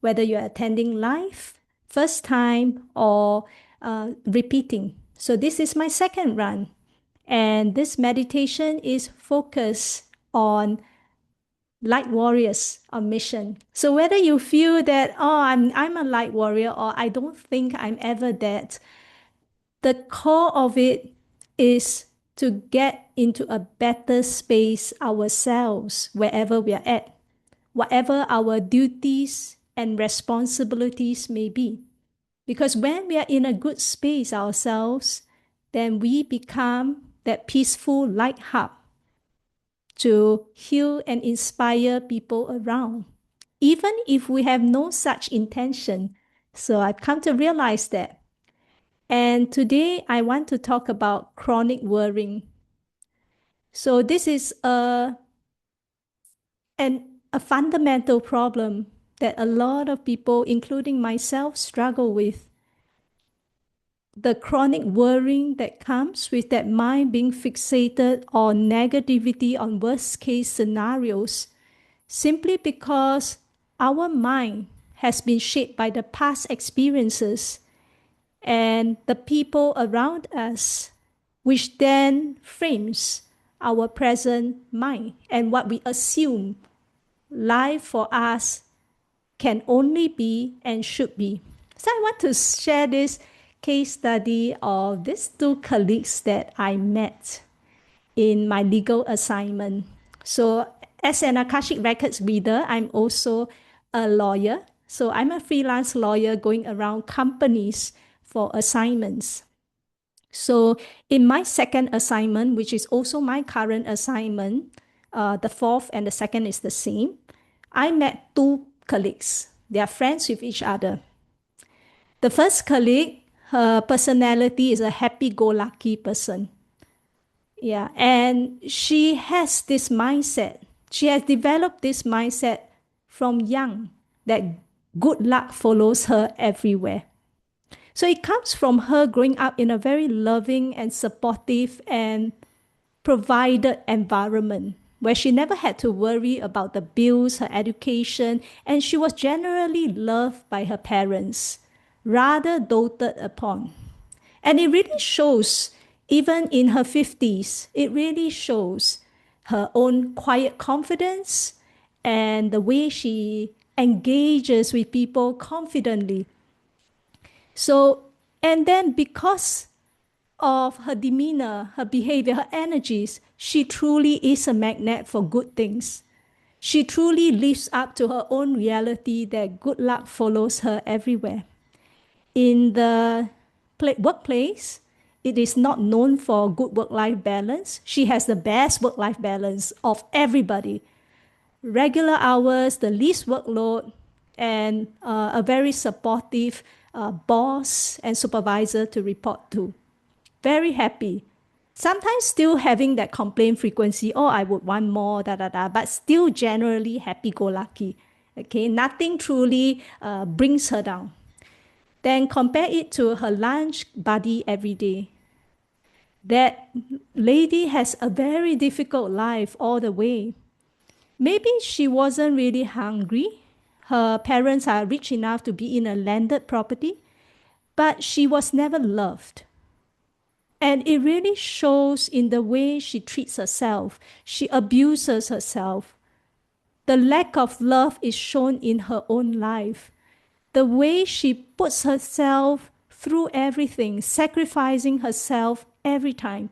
whether you're attending live, first time, or repeating. So this is my second run. And this meditation is focused on light warriors on mission. So whether you feel that, oh, I'm a light warrior, or I don't think I'm ever that, the core of it is to get into a better space ourselves wherever we are at, whatever our duties and responsibilities may be. Because when we are in a good space ourselves, then we become that peaceful light hub to heal and inspire people around, even if we have no such intention. So I've come to realize that. And today I want to talk about chronic worrying. So this is a fundamental problem that a lot of people, including myself, struggle with. The chronic worrying that comes with that mind being fixated on negativity, on worst case scenarios, simply because our mind has been shaped by the past experiences and the people around us, which then frames our present mind and what we assume life for us can only be and should be. So I want to share this case study of these two colleagues that I met in my legal assignment. So as an Akashic Records reader, I'm also a lawyer. So I'm a freelance lawyer going around companies for assignments. So in my second assignment, which is also my current assignment, the fourth and the second is the same, I met two colleagues. They are friends with each other. The first colleague, her personality is a happy-go-lucky person. Yeah, and she has this mindset. She has developed this mindset from young that good luck follows her everywhere. So it comes from her growing up in a very loving and supportive and provided environment where she never had to worry about the bills, her education, and she was generally loved by her parents, rather doted upon. And it really shows, even in her 50s, it really shows her own quiet confidence and the way she engages with people confidently. So, and then because of her demeanor, her behavior, her energies, she truly is a magnet for good things. She truly lives up to her own reality that good luck follows her everywhere. In the workplace, it is not known for good work-life balance. She has the best work-life balance of everybody. Regular hours, the least workload, and a very supportive boss and supervisor to report to. Very happy. Sometimes still having that complaint frequency, oh, I would want more, but still generally happy-go-lucky. Okay, nothing truly brings her down. Then compare it to her lunch buddy every day. That lady has a very difficult life all the way. Maybe she wasn't really hungry. Her parents are rich enough to be in a landed property, but she was never loved. And it really shows in the way she treats herself. She abuses herself. The lack of love is shown in her own life. The way she puts herself through everything, sacrificing herself every time.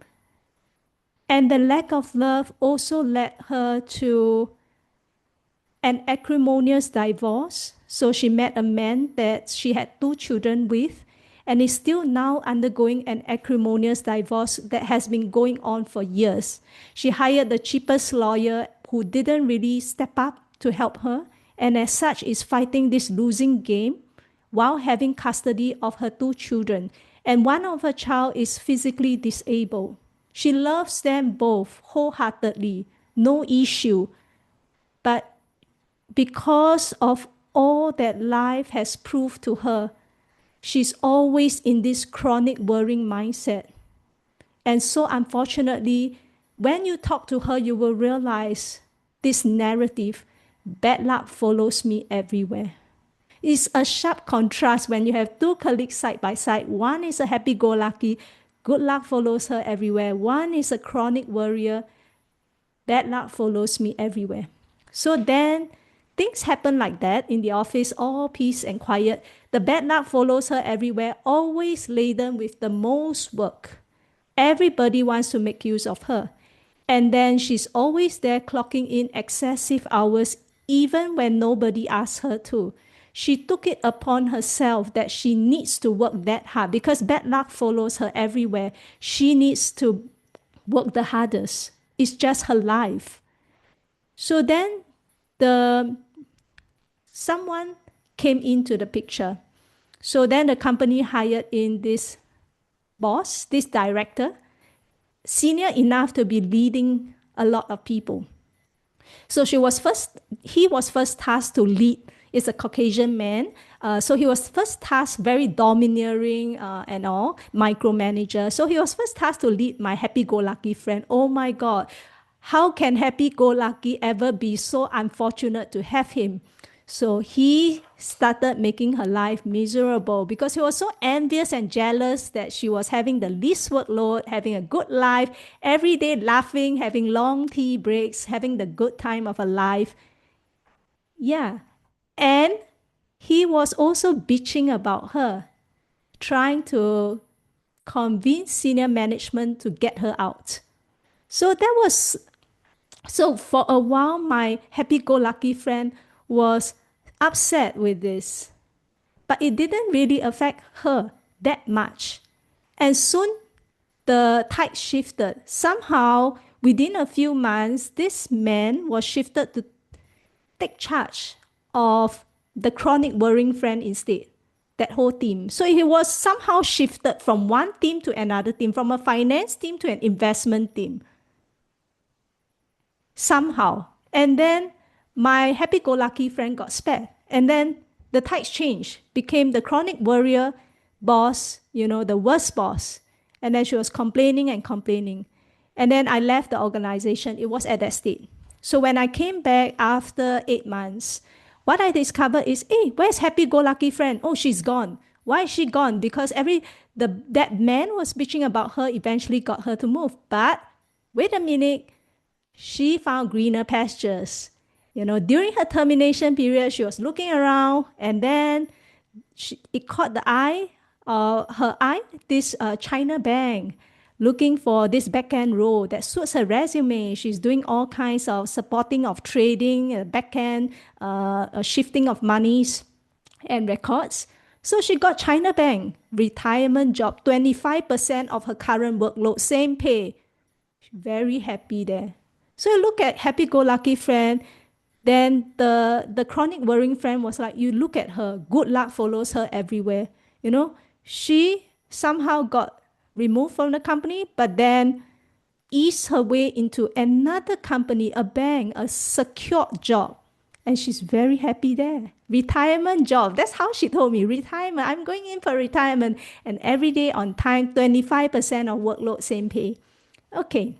And the lack of love also led her to an acrimonious divorce. So she met a man that she had 2 children with and is still now undergoing an acrimonious divorce that has been going on for years. She hired the cheapest lawyer who didn't really step up to help her, and as such is fighting this losing game while having custody of her 2 children. And one of her child is physically disabled. She loves them both wholeheartedly, no issue. But because of all that life has proved to her, she's always in this chronic worrying mindset. And so unfortunately, when you talk to her, you will realize this narrative, bad luck follows me everywhere. It's a sharp contrast when you have two colleagues side by side. One is a happy-go-lucky, good luck follows her everywhere. One is a chronic worrier, bad luck follows me everywhere. So then things happen like that in the office, all peace and quiet. The bad luck follows her everywhere, always laden with the most work. Everybody wants to make use of her. And then she's always there clocking in excessive hours, even when nobody asks her to. She took it upon herself that she needs to work that hard because bad luck follows her everywhere. She needs to work the hardest. It's just her life. So then someone came into the picture. So then the company hired in this boss, this director, senior enough to be leading a lot of people. So he was first tasked to lead. It's a Caucasian man. So he was first tasked, very domineering and all, micromanager. So he was first tasked to lead my happy-go-lucky friend. Oh my God, how can happy-go-lucky ever be so unfortunate to have him? So he started making her life miserable because he was so envious and jealous that she was having the least workload, having a good life, every day laughing, having long tea breaks, having the good time of her life. Yeah. And he was also bitching about her, trying to convince senior management to get her out. So for a while, my happy-go-lucky friend was upset with this, but it didn't really affect her that much. And soon the tide shifted. Somehow, within a few months, this man was shifted to take charge of the chronic worrying friend instead, that whole team. So he was somehow shifted from one team to another team, from a finance team to an investment team. Somehow. And then my happy-go-lucky friend got spared. And then the tides changed, became the chronic worrier boss, the worst boss. And then she was complaining and complaining. And then I left the organization. It was at that state. So when I came back after 8 months, what I discovered is, hey, where's happy-go-lucky friend? Oh, she's gone. Why is she gone? Because that man was bitching about her, eventually got her to move. But wait a minute, she found greener pastures. During her termination period, she was looking around, and then it caught her eye, this China bank, looking for this back-end role that suits her resume. She's doing all kinds of supporting of trading, back-end, shifting of monies and records. So she got China bank, retirement job, 25% of her current workload, same pay. Very happy there. So you look at happy-go-lucky friend, then the chronic worrying friend was like, you look at her, good luck follows her everywhere. She somehow got removed from the company, but then eased her way into another company, a bank, a secured job. And she's very happy there. Retirement job. That's how she told me. Retirement. I'm going in for retirement. And every day on time, 25% of workload, same pay. Okay.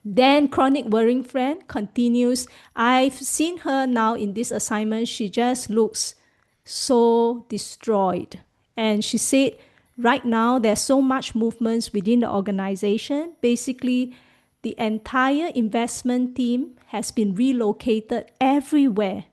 Then chronic worrying friend continues. I've seen her now in this assignment. She just looks so destroyed. And she said, right now, there's so much movements within the organization. Basically, the entire investment team has been relocated everywhere.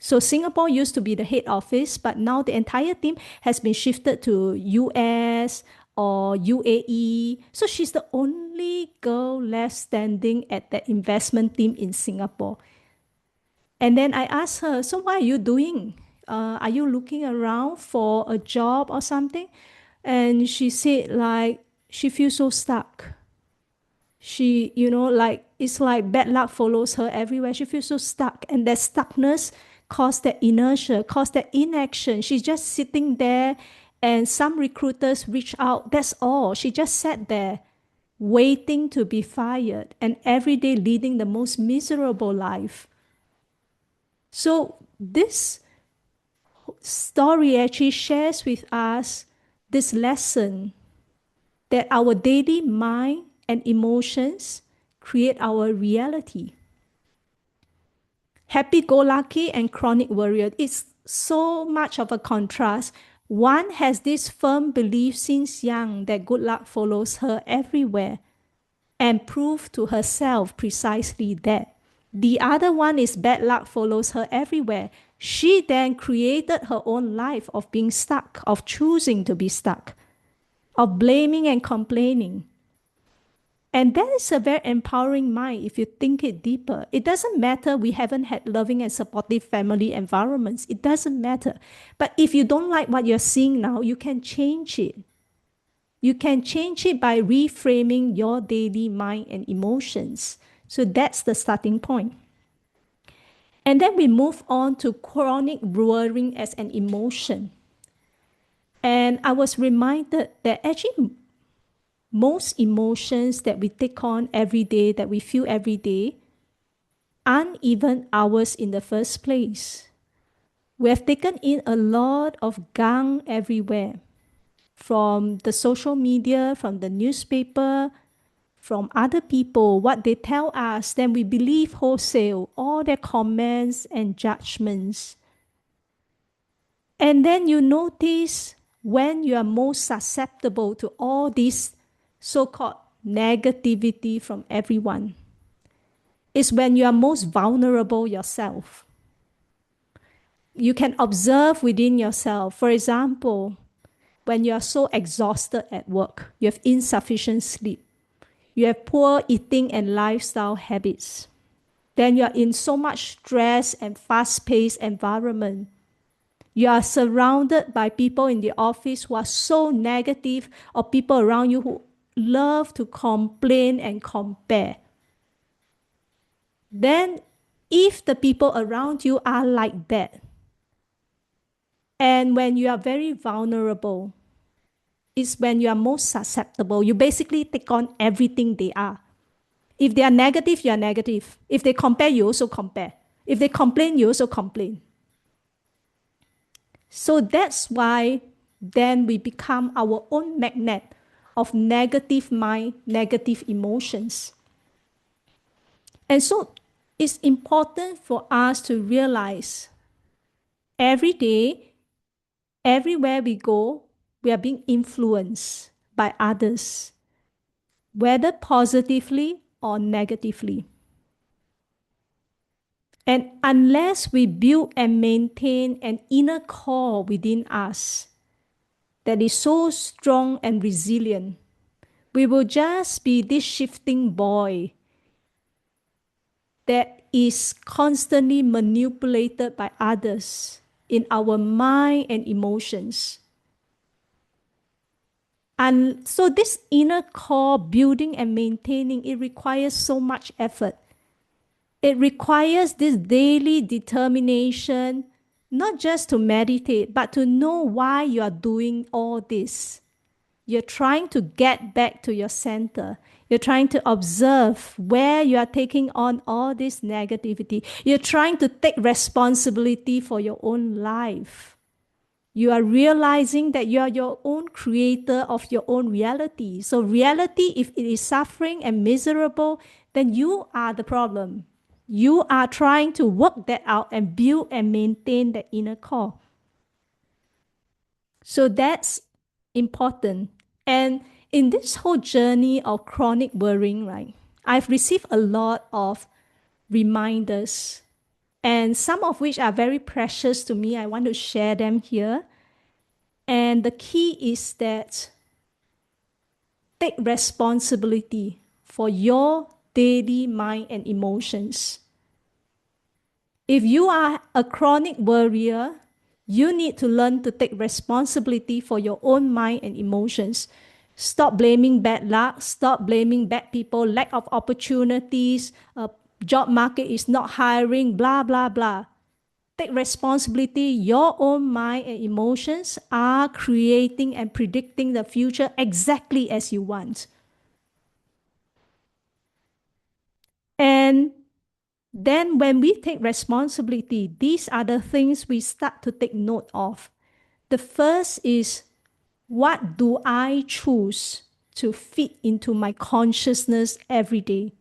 So Singapore used to be the head office, but now the entire team has been shifted to US or UAE. So she's the only girl left standing at the investment team in Singapore. And then I asked her, so what are you doing? Are you looking around for a job or something? And she said, like, she feels so stuck. She, it's like bad luck follows her everywhere. She feels so stuck. And that stuckness caused that inertia, caused that inaction. She's just sitting there, and some recruiters reach out. That's all. She just sat there waiting to be fired and every day leading the most miserable life. So this story actually shares with us this lesson that our daily mind and emotions create our reality. Happy-go-lucky and chronic worrier. It's so much of a contrast. One has this firm belief since young that good luck follows her everywhere and proved to herself precisely that. The other one is bad luck follows her everywhere. She then created her own life of being stuck, of choosing to be stuck, of blaming and complaining. And that is a very empowering mind if you think it deeper. It doesn't matter we haven't had loving and supportive family environments. It doesn't matter. But if you don't like what you're seeing now, you can change it. You can change it by reframing your daily mind and emotions. So that's the starting point. And then we move on to chronic worrying as an emotion. And I was reminded that actually most emotions that we take on every day, that we feel every day, aren't even ours in the first place. We have taken in a lot of gunk everywhere, from the social media, from the newspaper, from other people, what they tell us, then we believe wholesale, all their comments and judgments. And then you notice when you are most susceptible to all this so-called negativity from everyone, is when you are most vulnerable yourself. You can observe within yourself. For example, when you are so exhausted at work, you have insufficient sleep, you have poor eating and lifestyle habits, then you are in so much stress and fast-paced environment. You are surrounded by people in the office who are so negative, or people around you who love to complain and compare. Then, if the people around you are like that, and when you are very vulnerable, it's when you are most susceptible. You basically take on everything they are. If they are negative, you are negative. If they compare, you also compare. If they complain, you also complain. So that's why then we become our own magnet of negative mind, negative emotions. And so it's important for us to realize every day, everywhere we go, we are being influenced by others, whether positively or negatively. And unless we build and maintain an inner core within us that is so strong and resilient, we will just be this shifting boy that is constantly manipulated by others in our mind and emotions. And so this inner core building and maintaining, it requires so much effort. It requires this daily determination, not just to meditate, but to know why you are doing all this. You're trying to get back to your center. You're trying to observe where you are taking on all this negativity. You're trying to take responsibility for your own life. You are realizing that you are your own creator of your own reality. So reality, if it is suffering and miserable, then you are the problem. You are trying to work that out and build and maintain the inner core. So that's important. And in this whole journey of chronic worrying, right, I've received a lot of reminders, and some of which are very precious to me. I want to share them here. And the key is that take responsibility for your daily mind and emotions. If you are a chronic worrier, you need to learn to take responsibility for your own mind and emotions. Stop blaming bad luck, stop blaming bad people, lack of opportunities, job market is not hiring, blah, blah, blah. Take responsibility. Your own mind and emotions are creating and predicting the future exactly as you want. And then when we take responsibility, these are the things we start to take note of. The first is, what do I choose to fit into my consciousness every day?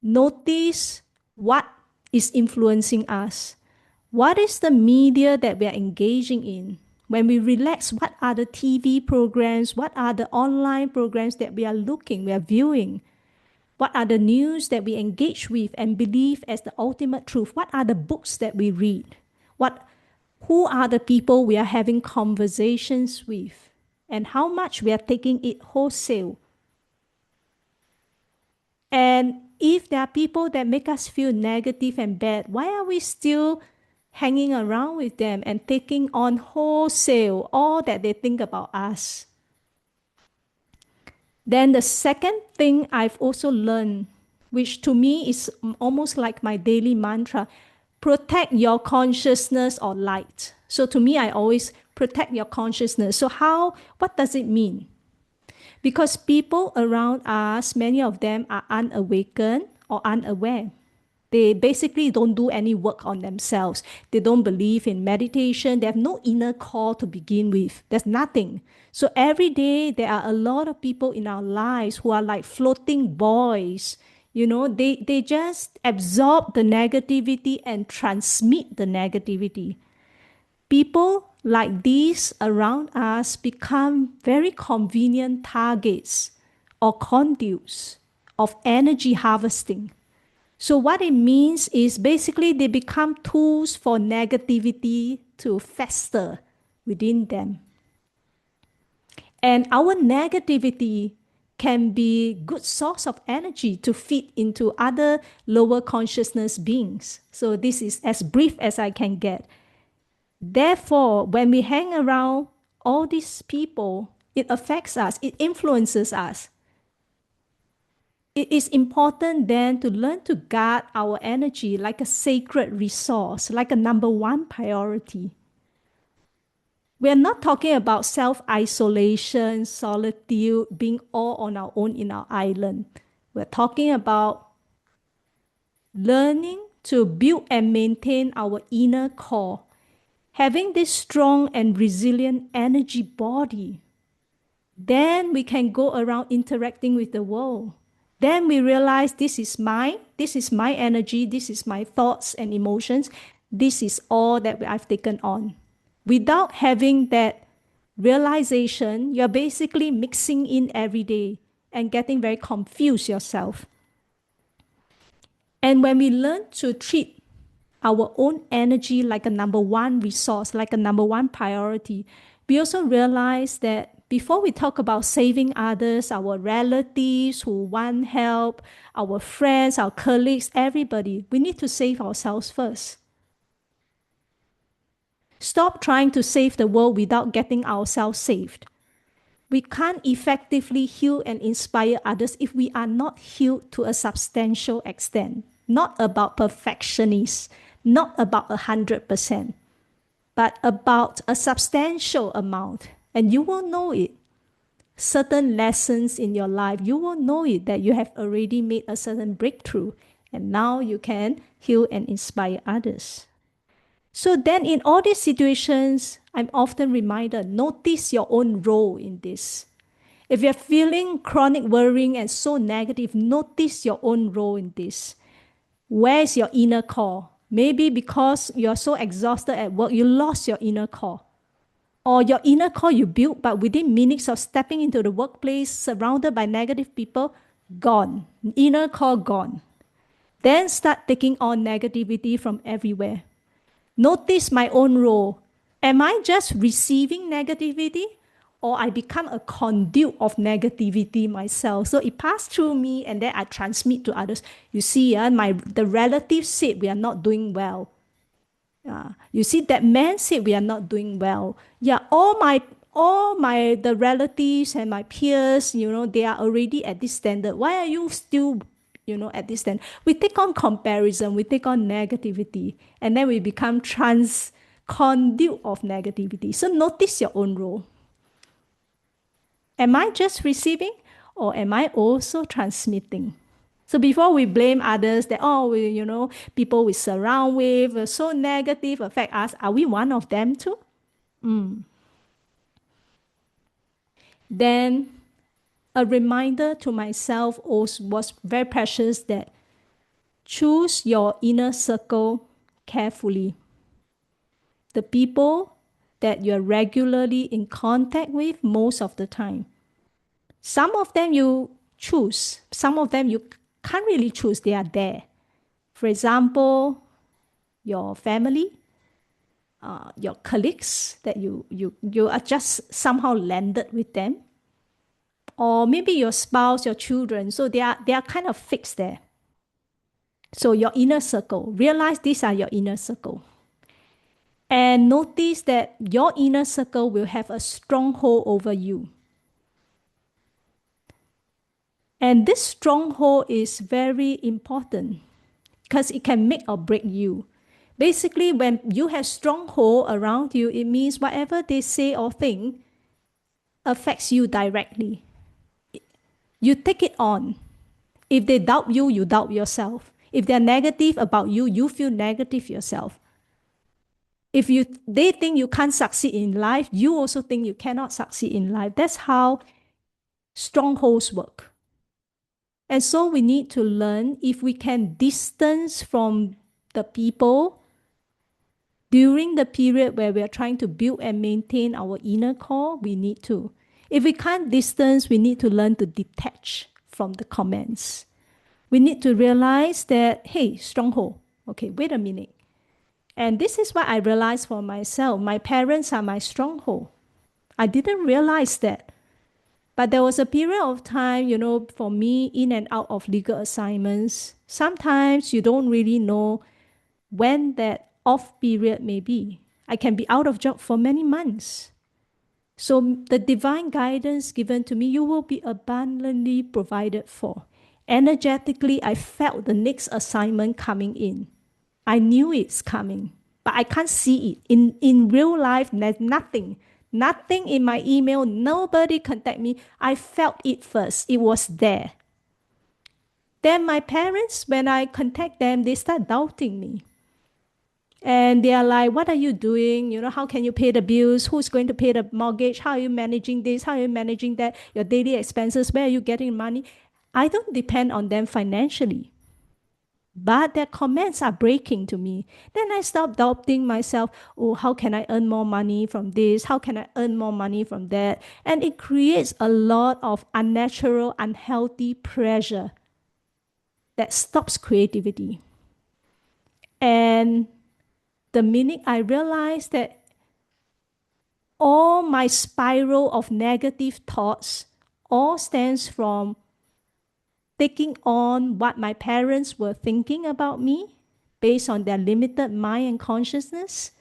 Notice what is influencing us. What is the media that we are engaging in? When we relax, what are the TV programs? What are the online programs that we are viewing? What are the news that we engage with and believe as the ultimate truth? What are the books that we read? Who are the people we are having conversations with? And how much we are taking it wholesale? And if there are people that make us feel negative and bad, why are we still hanging around with them and taking on wholesale all that they think about us? Then the second thing I've also learned, which to me is almost like my daily mantra, protect your consciousness or light. So to me, I always protect your consciousness. So what does it mean? Because people around us, many of them are unawakened or unaware. They basically don't do any work on themselves. They don't believe in meditation. They have no inner core to begin with. There's nothing. So every day, there are a lot of people in our lives who are like floating buoys. They just absorb the negativity and transmit the negativity. People like these around us become very convenient targets or conduits of energy harvesting. So what it means is basically they become tools for negativity to fester within them. And our negativity can be good source of energy to feed into other lower consciousness beings. So this is as brief as I can get. Therefore, when we hang around all these people, it affects us, it influences us. It is important then to learn to guard our energy like a sacred resource, like a number one priority. We are not talking about self-isolation, solitude, being all on our own in our island. We're talking about learning to build and maintain our inner core, having this strong and resilient energy body. Then we can go around interacting with the world. Then we realize this is mine, this is my energy, this is my thoughts and emotions, this is all that I've taken on. Without having that realization, you're basically mixing in every day and getting very confused yourself. And when we learn to treat our own energy like a number one resource, like a number one priority, we also realize that before we talk about saving others, our relatives who want help, our friends, our colleagues, everybody, we need to save ourselves first. Stop trying to save the world without getting ourselves saved. We can't effectively heal and inspire others if we are not healed to a substantial extent. Not about perfectionists, not about 100%, but about a substantial amount. And you will know it. Certain lessons in your life, you will know it that you have already made a certain breakthrough. And now you can heal and inspire others. So then in all these situations, I'm often reminded, notice your own role in this. If you're feeling chronic worrying and so negative, notice your own role in this. Where's your inner core? Maybe because you're so exhausted at work, you lost your inner core. Or your inner core you built, but within minutes of stepping into the workplace, surrounded by negative people, gone. Inner core gone. Then start taking on negativity from everywhere. Notice my own role. Am I just receiving negativity? Or I become a conduit of negativity myself. So it passed through me and then I transmit to others. You see, the relatives said we are not doing well. You see, that man said we are not doing well. Yeah, the relatives and my peers, they are already at this standard. Why are you still, at this standard? We take on comparison, we take on negativity, and then we become conduit of negativity. So notice your own role. Am I just receiving or am I also transmitting? So before we blame others that, people we surround with are so negative, affect us, are we one of them too? Then a reminder to myself was very precious that choose your inner circle carefully. the people that you're regularly in contact with most of the time. Some of them you choose, some of them you can't really choose, they are there. For example, your family, your colleagues that you are just somehow landed with them, or maybe your spouse, your children. So they are kind of fixed there. So your inner circle, realize these are your inner circle. And notice that your inner circle will have a stronghold over you. And this stronghold is very important because it can make or break you. Basically, when you have stronghold around you, it means whatever they say or think affects you directly. You take it on. If they doubt you, you doubt yourself. If they're negative about you, you feel negative yourself. If they think you can't succeed in life, you also think you cannot succeed in life. That's how strongholds work. And so we need to learn if we can distance from the people during the period where we are trying to build and maintain our inner core, we need to. If we can't distance, we need to learn to detach from the comments. We need to realize that, hey, stronghold, okay, wait a minute. And this is what I realized for myself. My parents are my stronghold. I didn't realize that. But there was a period of time, for me, in and out of legal assignments. Sometimes you don't really know when that off period may be. I can be out of job for many months. So the divine guidance given to me, you will be abundantly provided for. Energetically, I felt the next assignment coming in. I knew it's coming, but I can't see it. In real life, there's nothing in my email, nobody contact me. I felt it first. It was there. Then my parents, when I contact them, they start doubting me. And they are like, what are you doing? How can you pay the bills? Who's going to pay the mortgage? How are you managing this? How are you managing that? Your daily expenses, where are you getting money? I don't depend on them financially. But their comments are breaking to me. Then I stop doubting myself. Oh, how can I earn more money from this? How can I earn more money from that? And it creates a lot of unnatural, unhealthy pressure that stops creativity. And the minute I realized that all my spiral of negative thoughts all stems from taking on what my parents were thinking about me based on their limited mind and consciousness,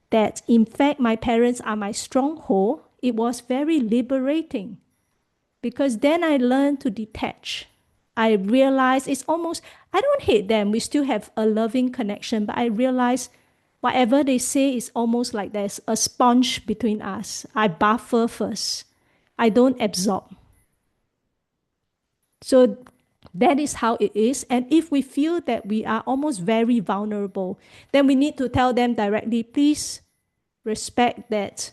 that in fact my parents are my stronghold, it was very liberating because then I learned to detach. I realized it's almost, I don't hate them, we still have a loving connection, but I realized whatever they say is almost like there's a sponge between us. I buffer first. I don't absorb. So that is how it is. And if we feel that we are almost very vulnerable, then we need to tell them directly, please respect that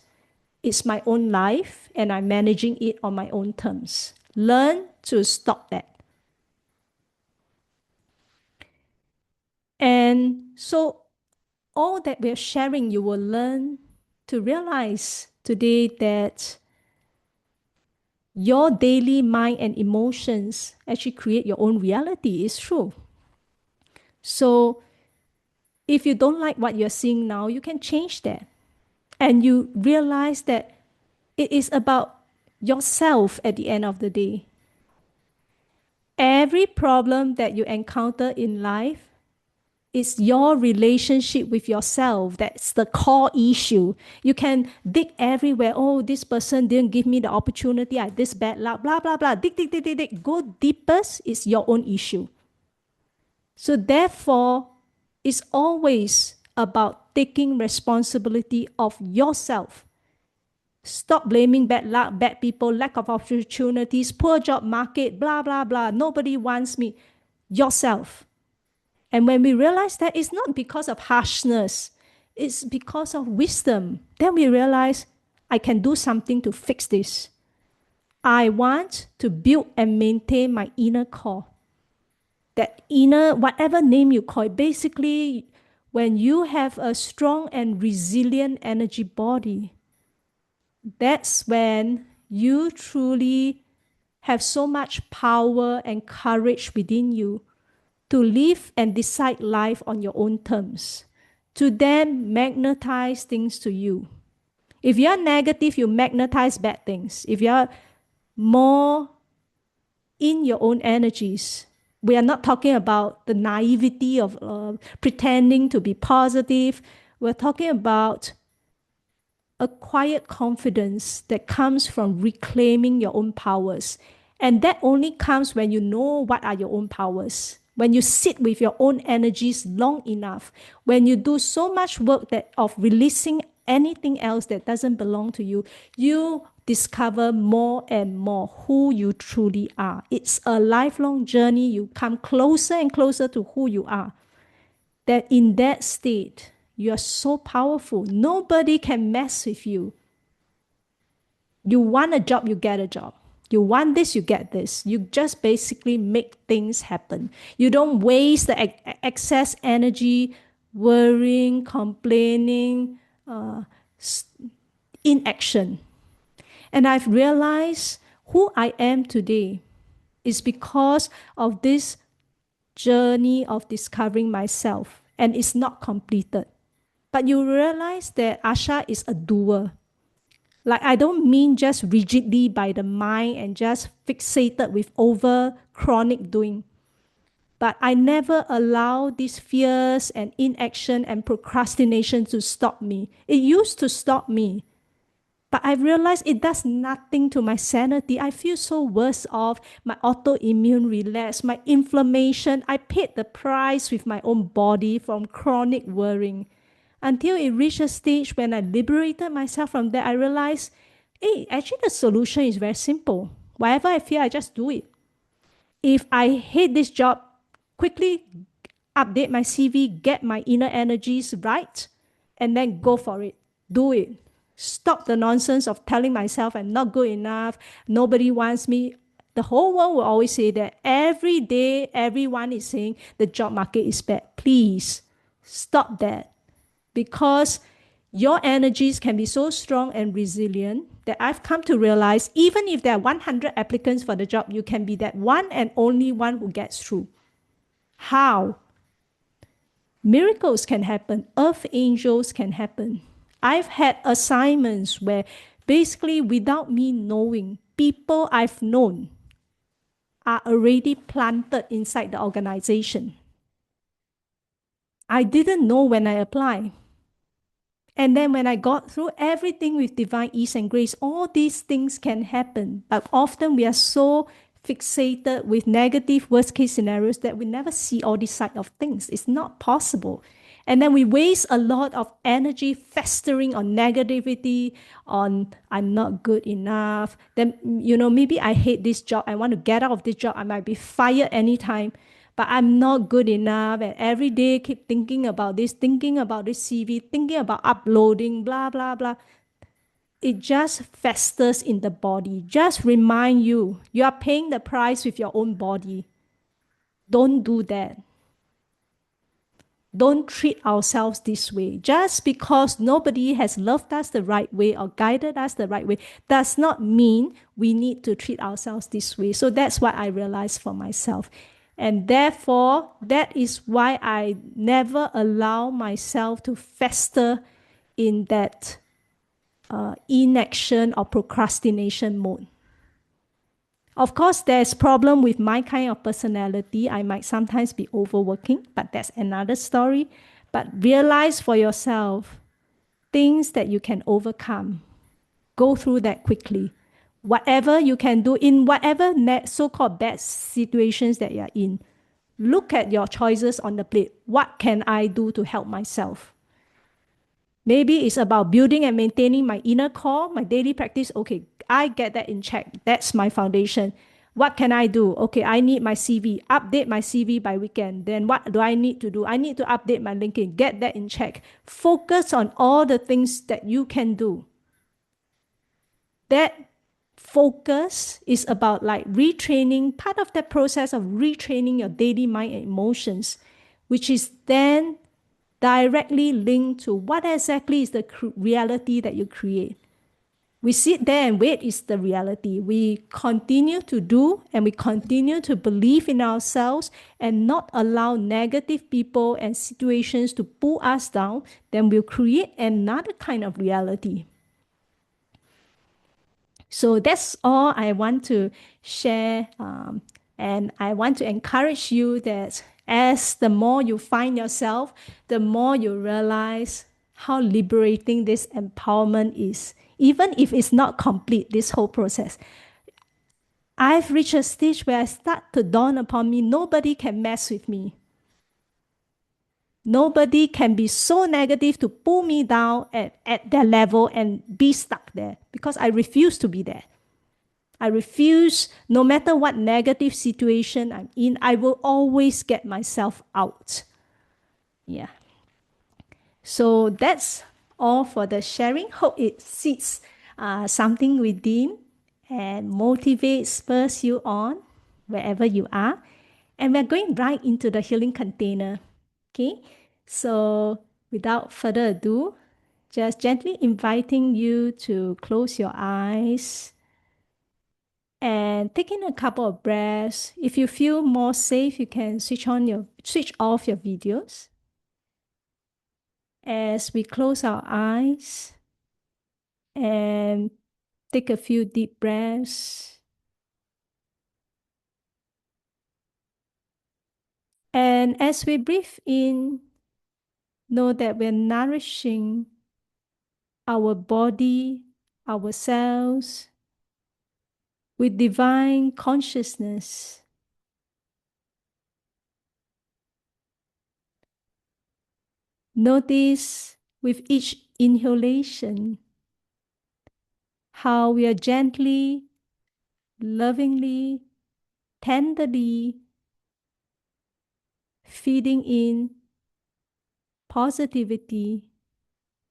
it's my own life and I'm managing it on my own terms. Learn to stop that. And so all that we're sharing, you will learn to realize today that your daily mind and emotions actually create your own reality. It's true. So if you don't like what you're seeing now, you can change that. And you realize that it is about yourself at the end of the day. Every problem that you encounter in life is your relationship with yourself. That's the core issue. You can dig everywhere. Oh, this person didn't give me the opportunity. I had this bad luck, blah, blah, blah. Dig. Go deepest is your own issue. So therefore, it's always about taking responsibility of yourself. Stop blaming bad luck, bad people, lack of opportunities, poor job market, blah, blah, blah. Nobody wants me. Yourself. And when we realize that it's not because of harshness, it's because of wisdom, then we realize I can do something to fix this. I want to build and maintain my inner core. That inner, whatever name you call it, basically when you have a strong and resilient energy body, that's when you truly have so much power and courage within you to live and decide life on your own terms, to then magnetize things to you. If you're negative, you magnetize bad things. If you're more in your own energies, we are not talking about the naivety of pretending to be positive. We're talking about a quiet confidence that comes from reclaiming your own powers. And that only comes when you know what are your own powers. When you sit with your own energies long enough, when you do so much work that of releasing anything else that doesn't belong to you, you discover more and more who you truly are. It's a lifelong journey. You come closer and closer to who you are. That in that state, you are so powerful. Nobody can mess with you. You want a job, you get a job. You want this, you get this. You just basically make things happen. You don't waste the excess energy worrying, complaining, inaction. And I've realized who I am today is because of this journey of discovering myself, and it's not completed. But you realize that Asha is a doer. Like, I don't mean just rigidly by the mind and just fixated with over chronic doing. But I never allow these fears and inaction and procrastination to stop me. It used to stop me. But I realized it does nothing to my sanity. I feel so worse off. My autoimmune relapse, my inflammation. I paid the price with my own body from chronic worrying. Until it reached a stage when I liberated myself from that, I realized, hey, actually the solution is very simple. Whatever I feel, I just do it. If I hate this job, quickly update my CV, get my inner energies right, and then go for it. Do it. Stop the nonsense of telling myself I'm not good enough, nobody wants me. The whole world will always say that. Every day, everyone is saying the job market is bad. Please stop that. Because your energies can be so strong and resilient that I've come to realize even if there are 100 applicants for the job, you can be that one and only one who gets through. How? Miracles can happen. Earth angels can happen. I've had assignments where basically without me knowing, people I've known are already planted inside the organization. I didn't know when I applied. And then when I got through everything with divine ease and grace, all these things can happen. But often we are so fixated with negative worst case scenarios that we never see all these side of things. It's not possible. And then we waste a lot of energy festering on negativity, on I'm not good enough. Then, maybe I hate this job. I want to get out of this job. I might be fired anytime, but I'm not good enough. And every day keep thinking about this CV, thinking about uploading, blah, blah, blah. It just festers in the body. Just remind you, you are paying the price with your own body. Don't do that. Don't treat ourselves this way. Just because nobody has loved us the right way or guided us the right way does not mean we need to treat ourselves this way. So that's what I realized for myself. And therefore, that is why I never allow myself to fester in that inaction or procrastination mode. Of course, there's problem with my kind of personality. I might sometimes be overworking, but that's another story. But realize for yourself things that you can overcome. Go through that quickly. Whatever you can do in whatever so-called bad situations that you're in, look at your choices on the plate. What can I do to help myself? Maybe it's about building and maintaining my inner core, my daily practice. Okay, I get that in check. That's my foundation. What can I do? Okay, I need my CV. Update my CV by weekend. Then what do I need to do? I need to update my LinkedIn. Get that in check. Focus on all the things that you can do. That focus is about like retraining, part of that process of retraining your daily mind and emotions, which is then directly linked to what exactly is the reality that you create. We sit there and wait is the reality. We continue to do and we continue to believe in ourselves and not allow negative people and situations to pull us down, then we'll create another kind of reality. So that's all I want to share. And I want to encourage you that as the more you find yourself, the more you realize how liberating this empowerment is, even if it's not complete, this whole process. I've reached a stage where I start to dawn upon me, nobody can mess with me. Nobody can be so negative to pull me down at their level and be stuck there because I refuse to be there. I refuse, no matter what negative situation I'm in, I will always get myself out. Yeah. So that's all for the sharing. Hope it seeds something within and motivates, spurs you on wherever you are. And we're going right into the healing container. Okay. So without further ado, just gently inviting you to close your eyes and taking a couple of breaths. If you feel more safe, you can switch off your videos. As we close our eyes and take a few deep breaths. And as we breathe in, know that we're nourishing our body, our cells with divine consciousness. Notice with each inhalation how we are gently, lovingly, tenderly feeding in positivity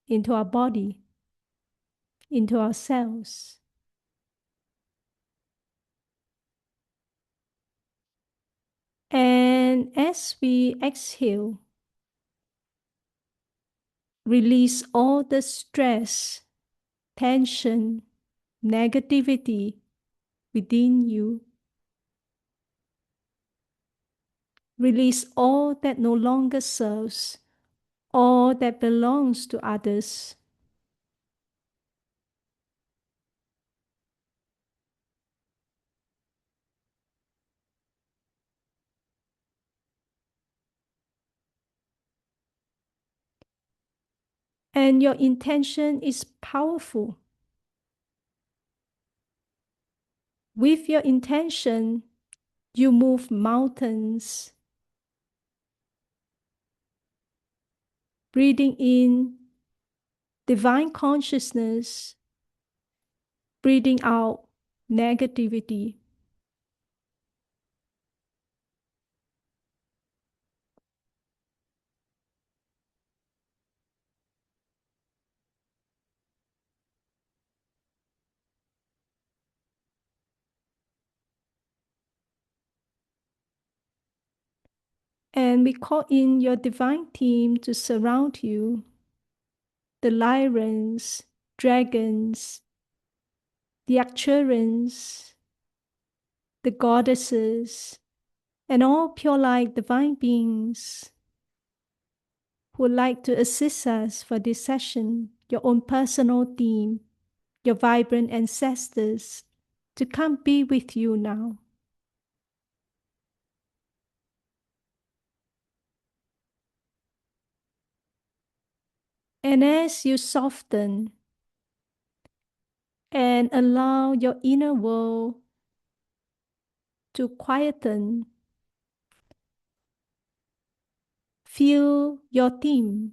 into our body, into our cells. And as we exhale, release all the stress, tension, negativity within you. Release all that no longer serves, all that belongs to others. And your intention is powerful. With your intention, you move mountains. Breathing in divine consciousness, breathing out negativity. And we call in your divine team to surround you. The Lyrans, dragons, the Arcturians, the goddesses, and all pure light divine beings who would like to assist us for this session, your own personal team, your vibrant ancestors, to come be with you now. And as you soften and allow your inner world to quieten, feel your team,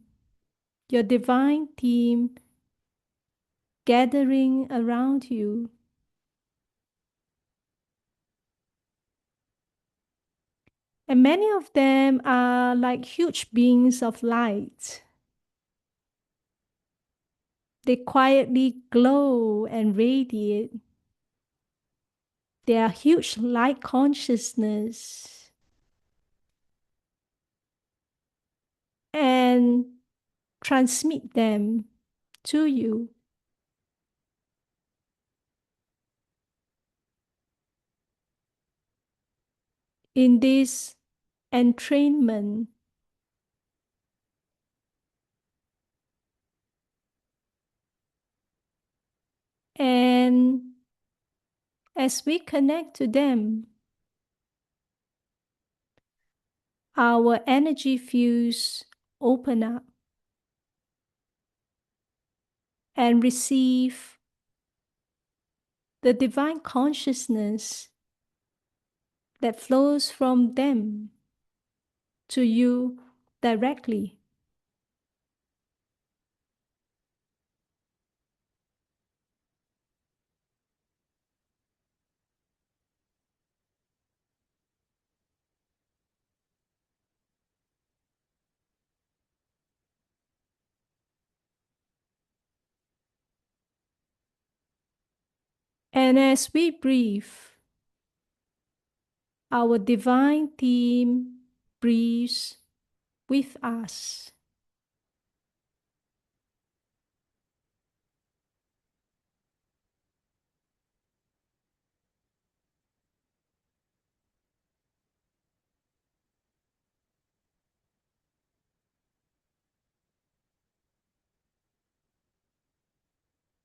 your divine team gathering around you. And many of them are like huge beings of light. They quietly glow and radiate. They are huge light consciousness. and transmit them to you. In this entrainment, and as we connect to them, our energy fields open up and receive the divine consciousness that flows from them to you directly. And as we breathe, our divine team breathes with us.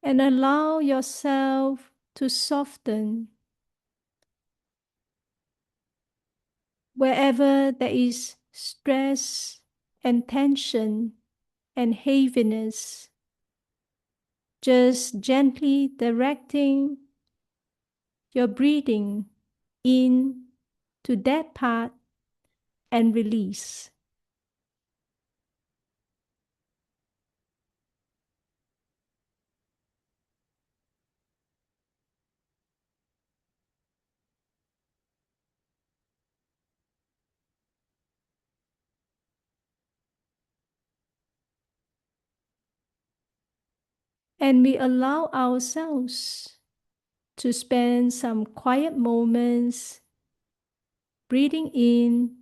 And allow yourself to soften wherever there is stress and tension and heaviness, just gently directing your breathing in to that part and release. And we allow ourselves to spend some quiet moments breathing in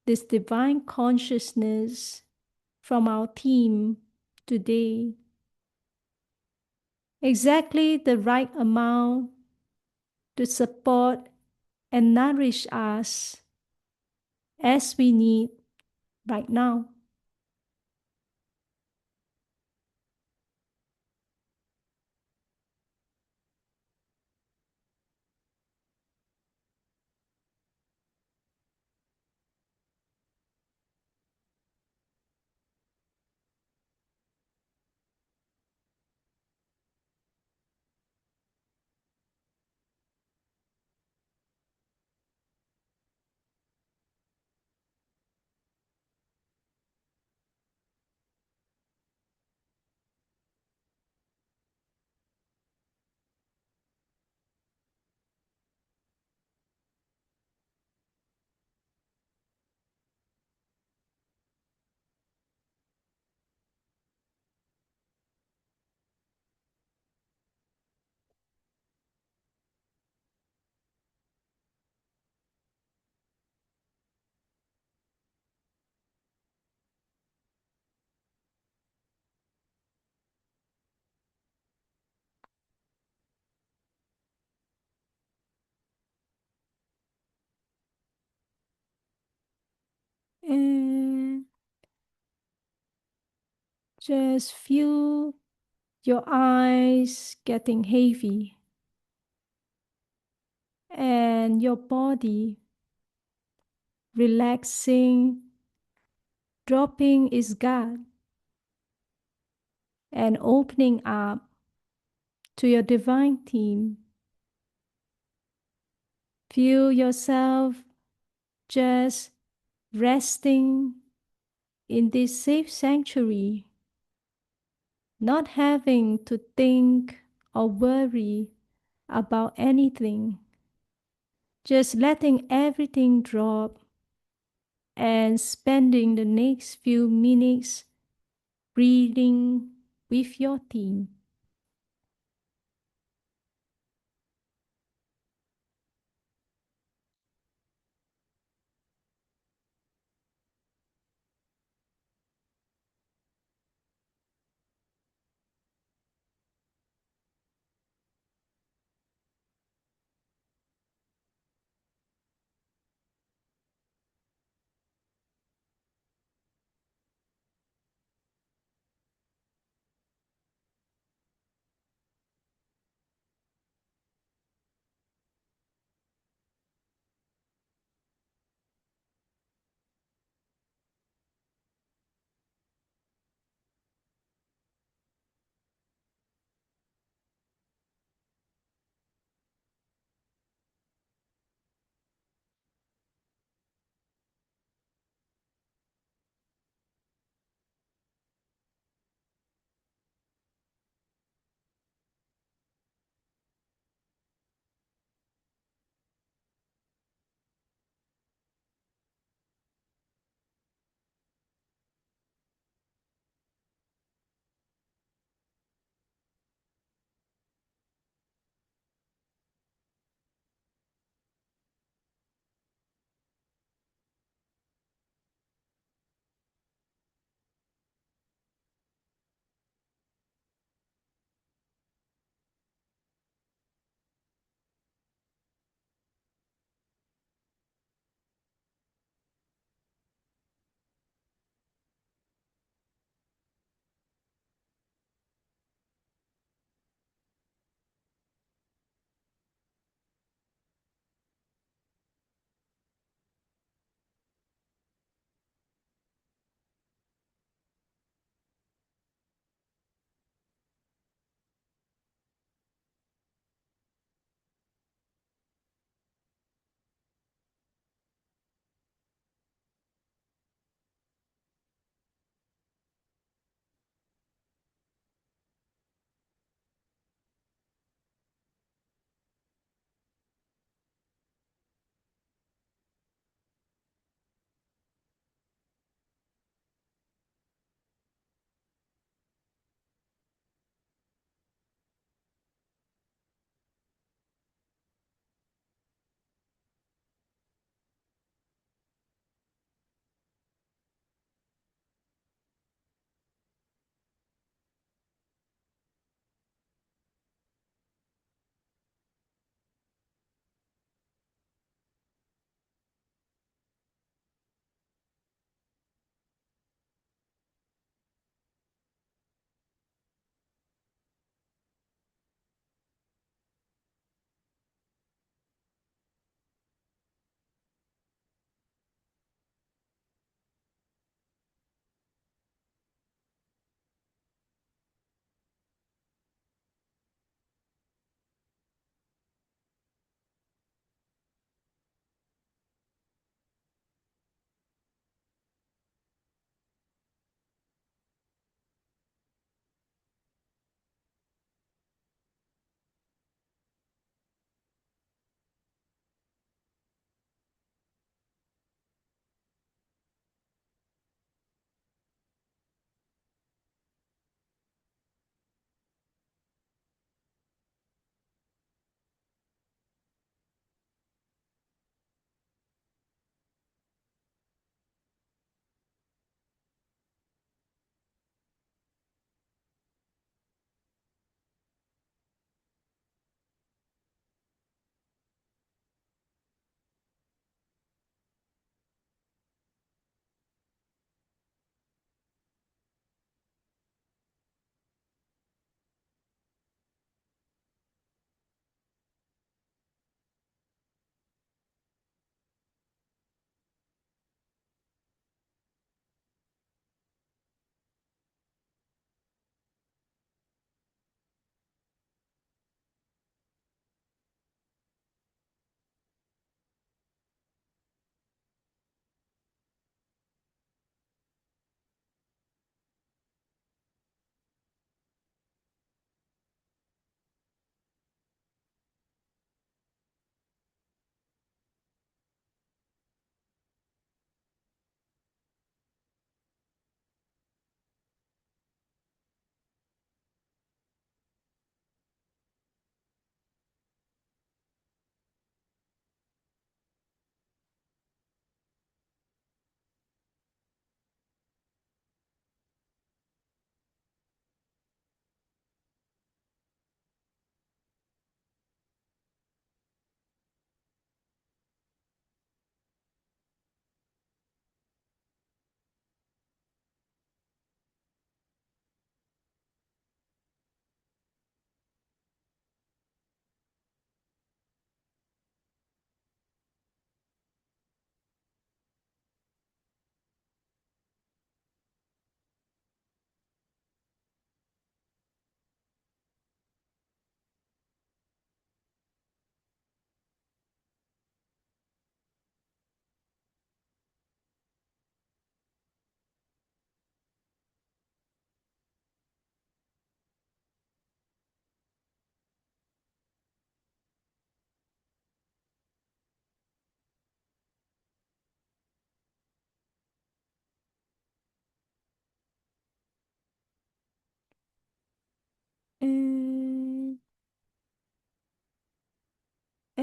this divine consciousness from our team today. Exactly the right amount to support and nourish us as we need right now. And just feel your eyes getting heavy and your body relaxing, dropping its guard and opening up to your divine team. Feel yourself just resting in this safe sanctuary, not having to think or worry about anything, just letting everything drop and spending the next few minutes breathing with your team.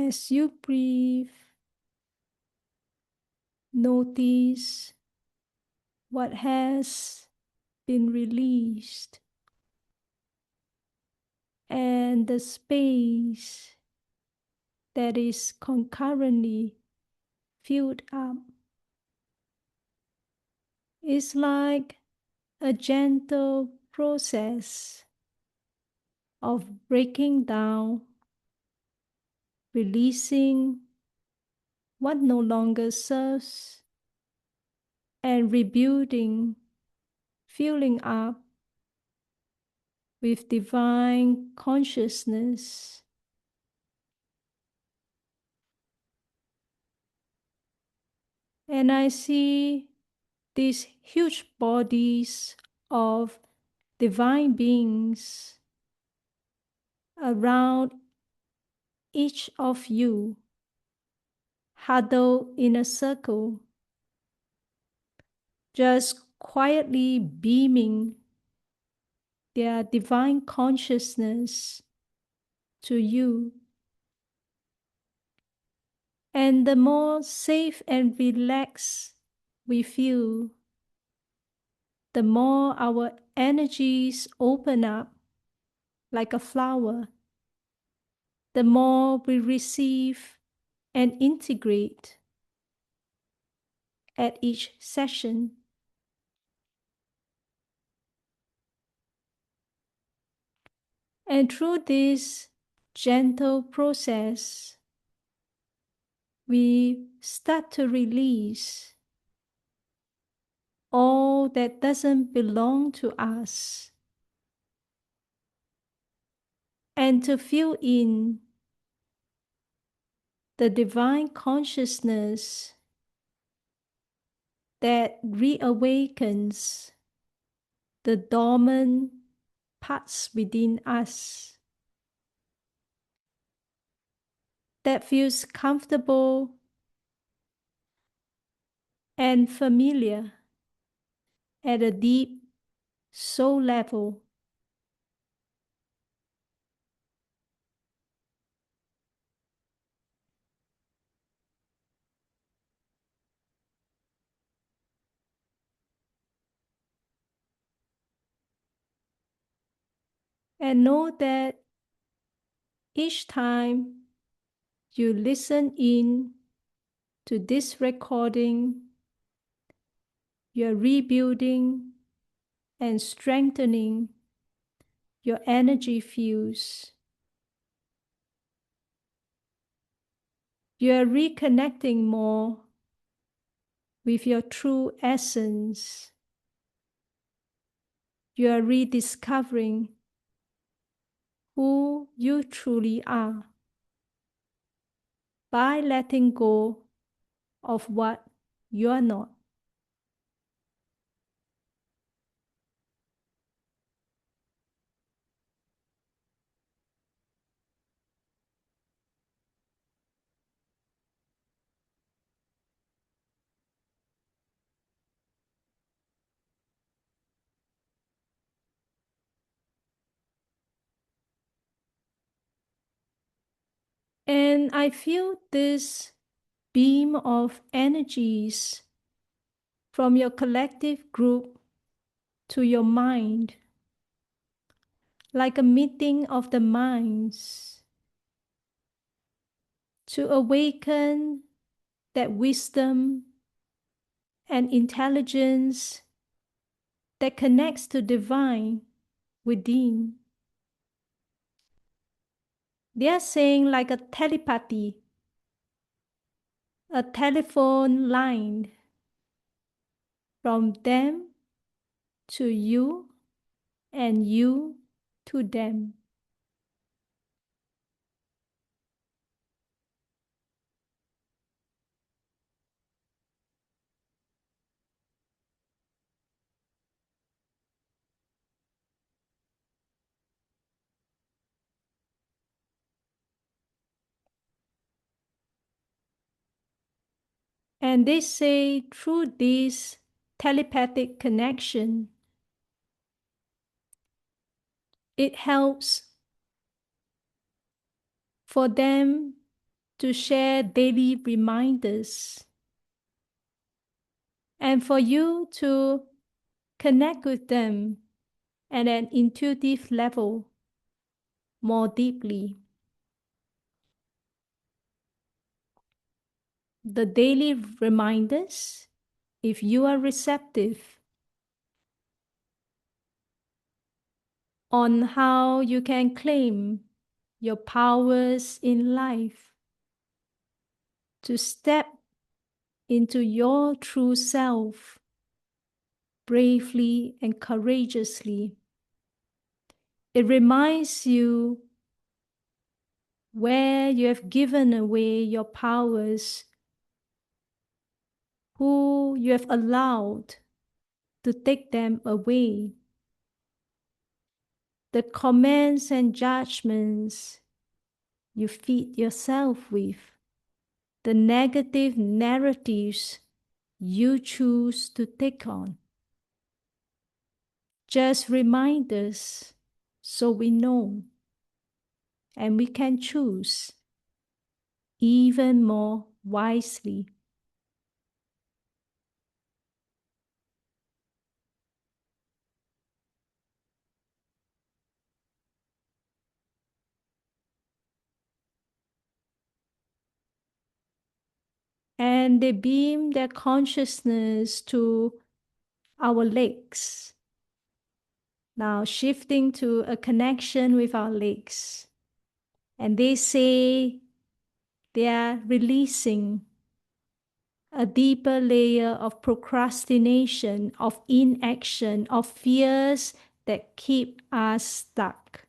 As you breathe, notice what has been released and the space that is concurrently filled up. It's like a gentle process of breaking down, releasing what no longer serves, and rebuilding, filling up with divine consciousness. And I see these huge bodies of divine beings around each of you, huddled in a circle, just quietly beaming their divine consciousness to you. And the more safe and relaxed we feel, the more our energies open up like a flower, the more we receive and integrate at each session. And through this gentle process, we start to release all that doesn't belong to us and to fill in the divine consciousness that reawakens the dormant parts within us, that feels comfortable and familiar at a deep soul level. And know that each time you listen in to this recording, you're rebuilding and strengthening your energy fields. You're reconnecting more with your true essence. You're rediscovering who you truly are by letting go of what you're not. And I feel this beam of energies from your collective group to your mind, like a meeting of the minds, to awaken that wisdom and intelligence that connects to divine within. They are saying like a telepathy, a telephone line from them to you and you to them. And they say through this telepathic connection, it helps for them to share daily reminders and for you to connect with them at an intuitive level more deeply. The daily reminders, if you are receptive on how you can claim your powers in life, to step into your true self bravely and courageously. It reminds you where you have given away your powers, who you have allowed to take them away. The comments and judgments you feed yourself with, the negative narratives you choose to take on. Just remind us so we know and we can choose even more wisely. And they beam their consciousness to our legs. Now shifting to a connection with our legs. And they say they are releasing a deeper layer of procrastination, of inaction, of fears that keep us stuck.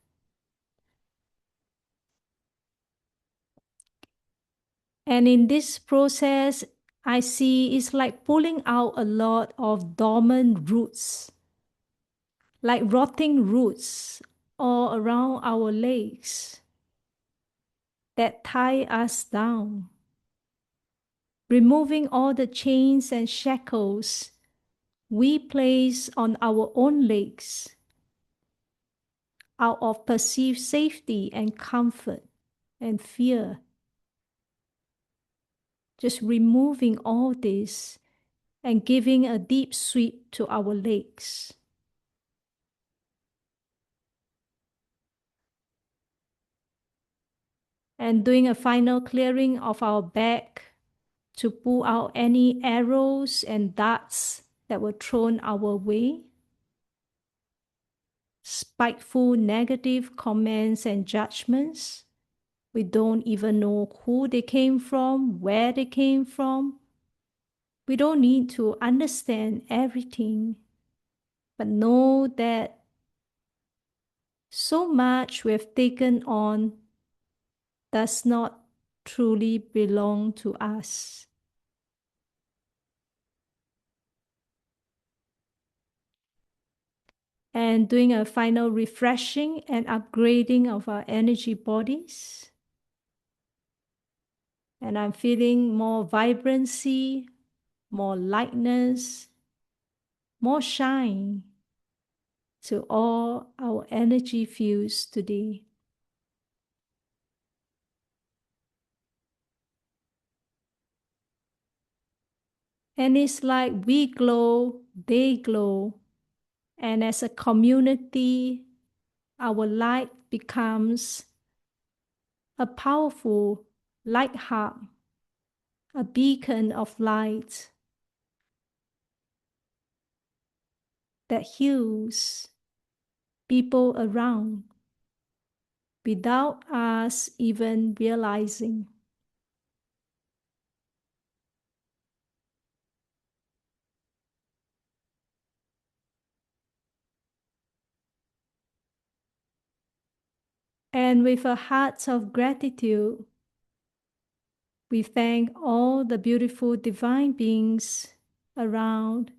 And in this process, I see it's like pulling out a lot of dormant roots, like rotting roots all around our legs that tie us down, removing all the chains and shackles we place on our own legs out of perceived safety and comfort and fear. Just removing all this and giving a deep sweep to our legs. And doing a final clearing of our back to pull out any arrows and darts that were thrown our way. Spiteful negative comments and judgments. We don't even know who they came from, where they came from. We don't need to understand everything, but know that so much we have taken on does not truly belong to us. And doing a final refreshing and upgrading of our energy bodies. And I'm feeling more vibrancy, more lightness, more shine to all our energy fields today. And it's like we glow, they glow, and as a community, our light becomes a powerful light hub, a beacon of light that heals people around without us even realizing. And with a heart of gratitude, we thank all the beautiful divine beings around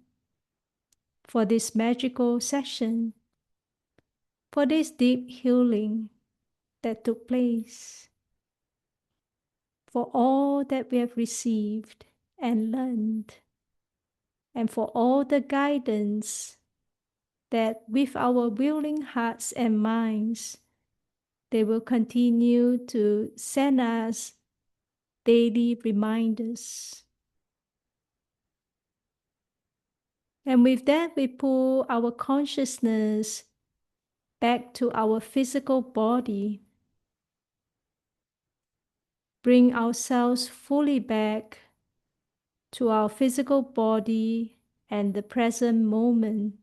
for this magical session, for this deep healing that took place, for all that we have received and learned, and for all the guidance that with our willing hearts and minds, they will continue to send us daily reminders. And with that, we pull our consciousness back to our physical body. Bring ourselves fully back to our physical body and the present moment.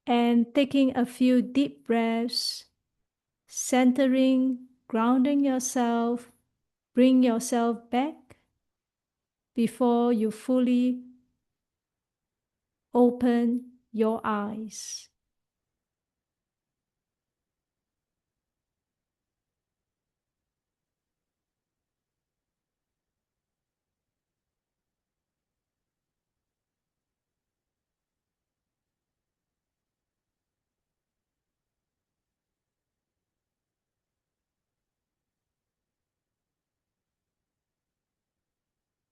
And taking a few deep breaths, centering, grounding yourself, bring yourself back before you fully open your eyes.